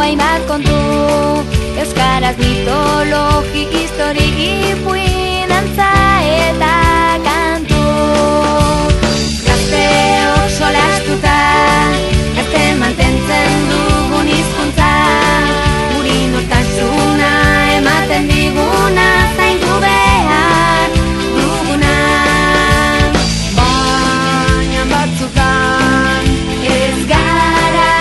hainbat kontu, euskaraz mitologi, histori, ipuin, dantza eta kantu. Gazteok solastuta, gazte mantentzen dugun hizkuntza, guri nortasuna ematen diguna, zaindu behar duguna. Baina batzutan ez gara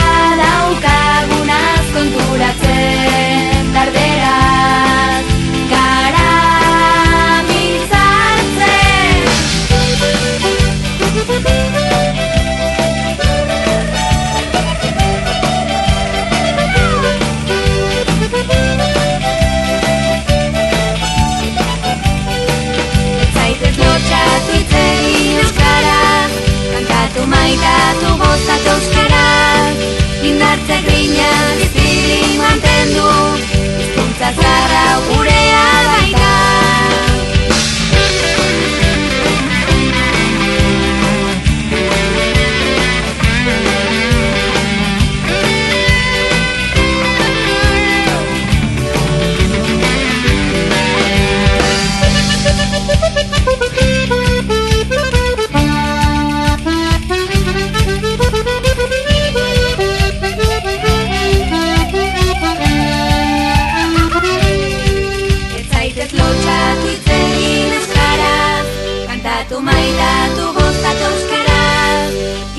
daukagunaz konturatzen, tarderaz gara mintzatzen. Zaitez lotxatu hitz egin euskaraz, kantatu maitatu gozatu euskaraz, indartze grina bizirik mantendu, hizkuntza zaharra gurea baita. Lotxatu hitz egin euskaraz, kantatu maitatu gozatu euskaraz,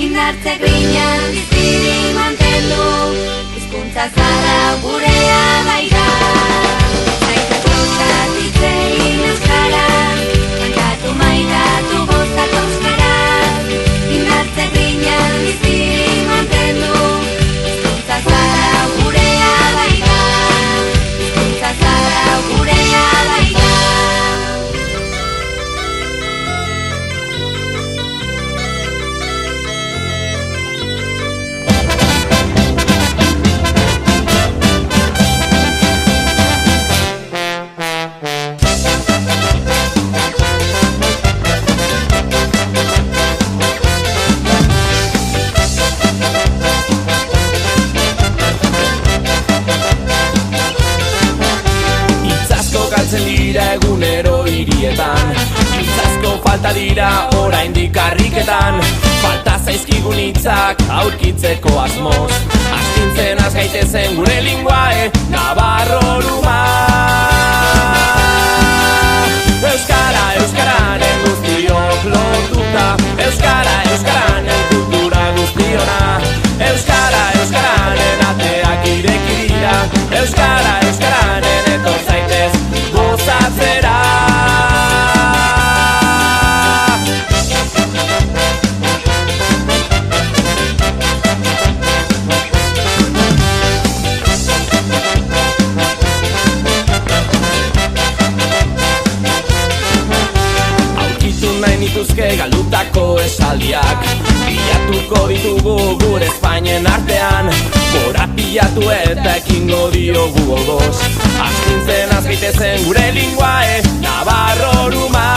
indartze grina bizirik mantendu, hizkuntza zaharra gurea baita. Zaitez lotxatu hitz egin euskaraz, kantatu maitatu gozatu euskaraz, indartze grina bizirik mantendu, hizkuntza zaharra gurea baita. Hizkuntza zaharra gurea baita. Dira egunero hirietan, hitzasko falta dira oraindik karriketan, falta zaizkigun hitzak aurkitzeko asmoz, astintzen az gaitezen gure linguae nabarro luma. Euskara, euskaranen guztiok lotuta, euskara, euskaranen kultura guztiona, euskara, euskaranen ateak ireki dira, euskara, euskaranen etor zaitez gozatzera. Aurkitu nahi nituzke galdutako esaldiak, bilatuko ditugu gure Espainen artean, korapilatu eta ekingo diogu gogoz, astintzen azgaitezen gure linguae nabarro luma.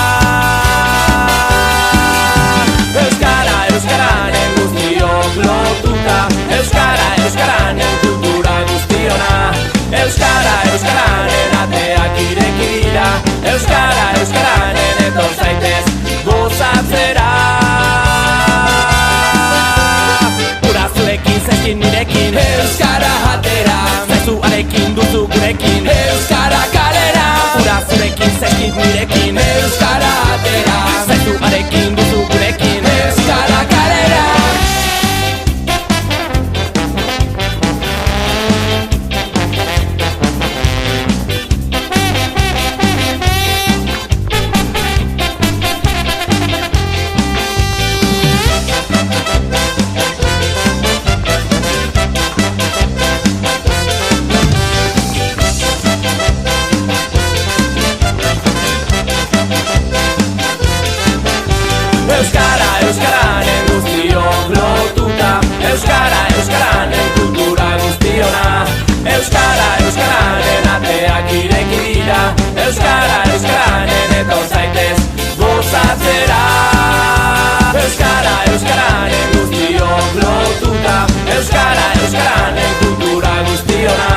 Euskara, euskaranen guztiok lotuta, euskara, euskaranen kultura guztiona, euskara, euskaranen ateak ireki dira, euskara, euskaranen etor zaitez gozatzera. Ura zurekin zaizkin nirekin, euskara atera, zaizu arekin duzu gurekin, euskara kalera. Ura zurekin zaizkin nirekin, euskara atera, zaizu arekin duzu gurekin, euskara kalera. Euskara, euskaranen guztiok lotuta, euskara, euskaranen kultura guztiona, euskara, euskaranen ateak ireki dira, euskara, euskaranen etor zaitez gozatzera. Euskara, euskaranen guztiok lotuta, euskara, euskaranen kultura guztiona,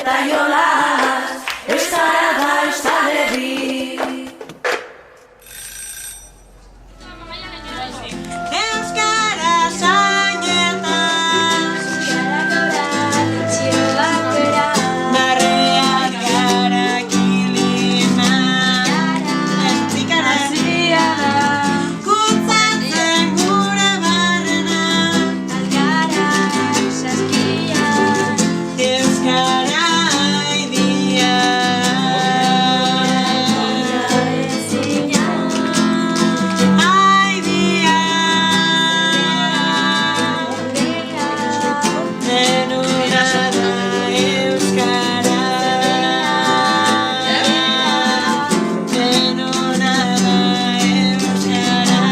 eta jolas, euskara da euskal herri. Euskara zainetan, Euskara goratu txioak bera, barreak gara kilima, entzikara hasia da, kutsatzen gure barrena. algara saskian, Euskara aidia, ezina, aidia, denuna da euskara, denuna da euskara,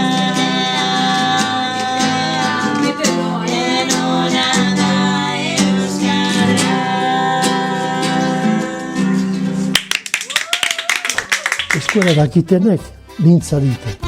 denuna da euskara. Euskara dakitenek mintza dite.